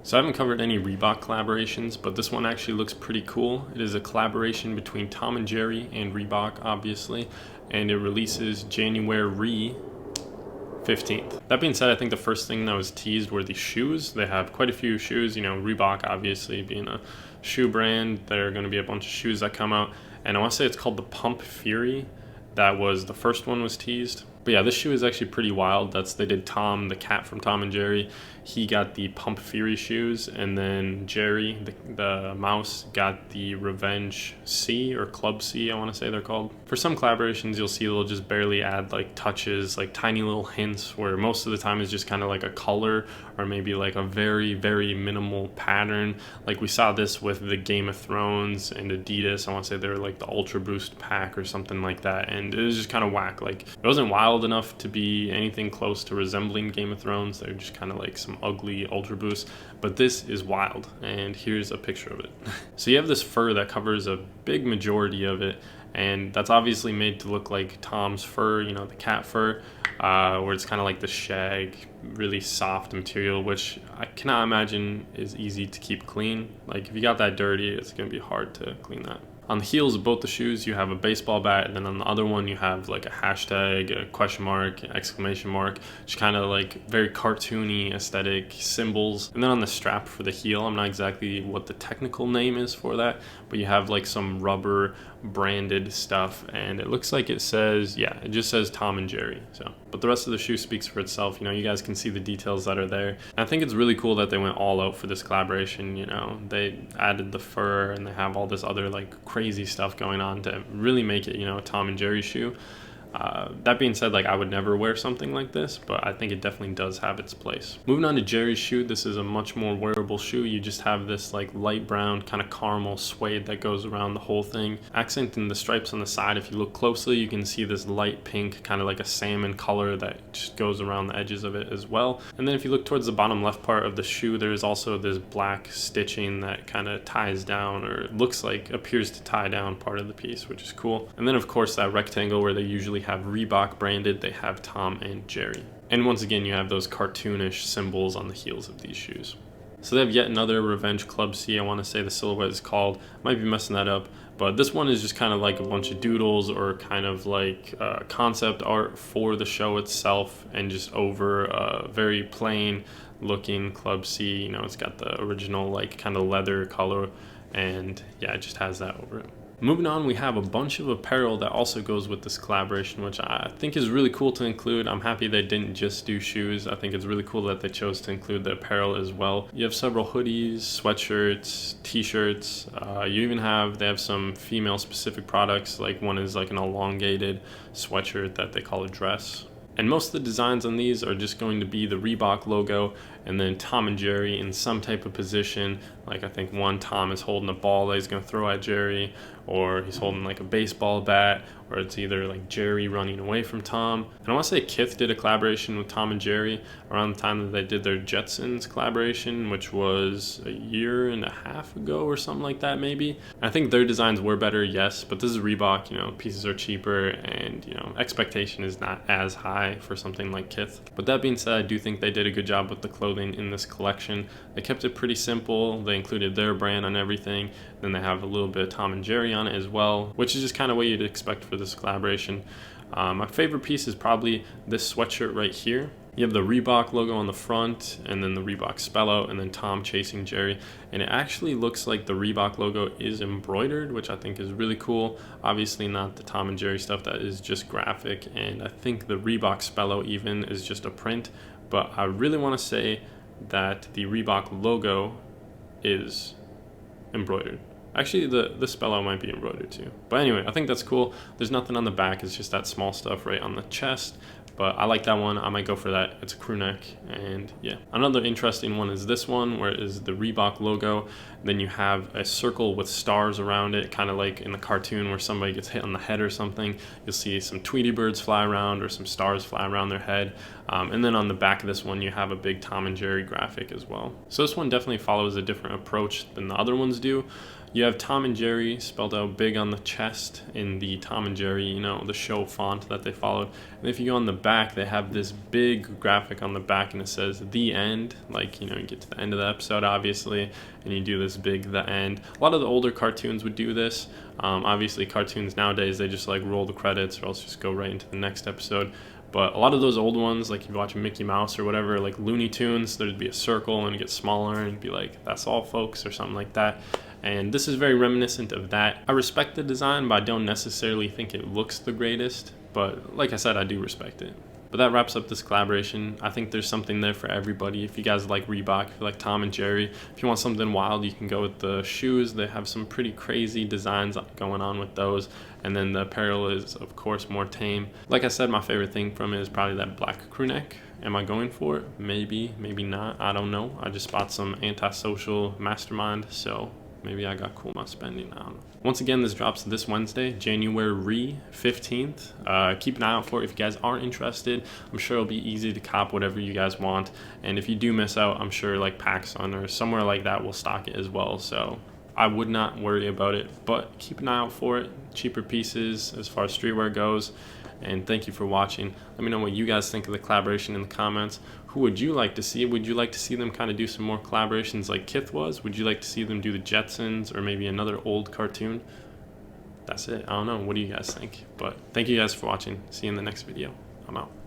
So I haven't covered any Reebok collaborations, but this one actually looks pretty cool. It is a collaboration between Tom and Jerry and Reebok, obviously, and it releases January 15th. That being said, I think the first thing that was teased were the shoes. They have quite a few shoes, you know, Reebok obviously being a shoe brand. There are going to be a bunch of shoes that come out, and I want to say it's called the Pump Fury. That was the first one was teased. But yeah, this shoe is actually pretty wild. They did Tom, the cat from Tom and Jerry. He got the Pump Fury shoes, and then Jerry, the mouse, got the Revenge C or Club C, I want to say they're called. For some collaborations, you'll see they'll just barely add like touches, like tiny little hints, where most of the time it's just kind of like a color or maybe like a very, very minimal pattern. Like we saw this with the Game of Thrones and Adidas. I want to say they were like the Ultra Boost pack or something like that, and it was just kind of whack. Like it wasn't wild enough to be anything close to resembling Game of Thrones. They're just kind of like some ugly Ultra Boost, but this is wild, and here's a picture of it. So you have this fur that covers a big majority of it, and that's obviously made to look like Tom's fur, you know, the cat fur, where it's kind of like the shag, really soft material, which I cannot imagine is easy to keep clean. Like if you got that dirty, it's gonna be hard to clean that. On the heels of both the shoes, you have a baseball bat, and then on the other one, you have like a hashtag, a question mark, exclamation mark, just kind of like very cartoony aesthetic symbols. And then on the strap for the heel, I'm not exactly what the technical name is for that, but you have like some rubber branded stuff, and it looks like it says, yeah, it just says Tom and Jerry. So, but the rest of the shoe speaks for itself. You know, you guys can see the details that are there. And I think it's really cool that they went all out for this collaboration. You know, they added the fur, and they have all this other like crazy stuff going on to really make it, you know, a Tom and Jerry shoe. That being said, like I would never wear something like this, but I think it definitely does have its place. Moving on to Jerry's shoe, this is a much more wearable shoe. You just have this like light brown kind of caramel suede that goes around the whole thing. Accenting the stripes on the side, if you look closely, you can see this light pink, kind of like a salmon color that just goes around the edges of it as well. And then if you look towards the bottom left part of the shoe, there is also this black stitching that kind of ties down, or looks like appears to tie down part of the piece, which is cool. And then of course that rectangle where they usually have Reebok branded, they have Tom and Jerry. And once again, you have those cartoonish symbols on the heels of these shoes. So they have yet another Revenge Club C, I want to say the silhouette is called. Might be messing that up, but this one is just kind of like a bunch of doodles, or kind of like concept art for the show itself, and just over a very plain looking Club C. You know, it's got the original like kind of leather color, and yeah, it just has that over it. Moving on, we have a bunch of apparel that also goes with this collaboration, which I think is really cool to include. I'm happy they didn't just do shoes. I think it's really cool that they chose to include the apparel as well. You have several hoodies, sweatshirts, t-shirts. They have some female specific products. Like one is like an elongated sweatshirt that they call a dress. And most of the designs on these are just going to be the Reebok logo, and then Tom and Jerry in some type of position. Like I think one Tom is holding a ball that he's going to throw at Jerry, or he's holding like a baseball bat, or it's either like Jerry running away from Tom. And I want to say Kith did a collaboration with Tom and Jerry around the time that they did their Jetsons collaboration, which was a year and a half ago or something like that maybe. I think their designs were better, yes, but this is Reebok, you know, pieces are cheaper, and you know, expectation is not as high for something like Kith. But that being said, I do think they did a good job with the clothing in this collection. They kept it pretty simple. They included their brand on everything. Then they have a little bit of Tom and Jerry on it as well, which is just kind of what you'd expect for this collaboration. My favorite piece is probably this sweatshirt right here. You have the Reebok logo on the front, and then the Reebok spell out, and then Tom chasing Jerry. And it actually looks like the Reebok logo is embroidered, which I think is really cool. Obviously not the Tom and Jerry stuff that is just graphic, and I think the Reebok spell out even is just a print. But I really want to say that the Reebok logo is embroidered. Actually, the spell out might be embroidered too. But anyway, I think that's cool. There's nothing on the back. It's just that small stuff right on the chest. But I like that one. I might go for that. It's a crew neck. And yeah. Another interesting one is this one, where it is the Reebok logo. Then you have a circle with stars around it, kind of like in the cartoon where somebody gets hit on the head or something. You'll see some Tweety birds fly around, or some stars fly around their head. And then on the back of this one, you have a big Tom and Jerry graphic as well. So this one definitely follows a different approach than the other ones do. You have Tom and Jerry spelled out big on the chest in the Tom and Jerry, you know, the show font that they followed. And if you go on the back, they have this big graphic on the back and it says the end. Like, you know, you get to the end of the episode, obviously, and you do this big the end. A lot of the older cartoons would do this. Obviously, cartoons nowadays, they just like roll the credits or else just go right into the next episode. But a lot of those old ones, like if you watch Mickey Mouse or whatever, like Looney Tunes, there'd be a circle and it gets smaller and it'd be like, that's all folks, or something like that. And this is very reminiscent of that. I respect the design, but I don't necessarily think it looks the greatest. But like I said, I do respect it. But that wraps up this collaboration. I think there's something there for everybody. If you guys like Reebok, if you like Tom and Jerry, if you want something wild, you can go with the shoes. They have some pretty crazy designs going on with those. And then the apparel is, of course, more tame. Like I said, my favorite thing from it is probably that black crew neck. Am I going for it? Maybe, maybe not. I don't know. I just bought some Antisocial Mastermind, so maybe I got cool with my spending. I don't know. Once again, this drops this Wednesday, January 15th. Keep an eye out for it if you guys are interested. I'm sure it'll be easy to cop whatever you guys want. And if you do miss out, I'm sure like PacSun or somewhere like that will stock it as well. So I would not worry about it, but keep an eye out for it. Cheaper pieces as far as streetwear goes. And thank you for watching. Let me know what you guys think of the collaboration in the comments. Who would you like to see? Would you like to see them kind of do some more collaborations like Kith was? Would you like to see them do the Jetsons or maybe another old cartoon? That's it. I don't know. What do you guys think? But thank you guys for watching. See you in the next video. I'm out.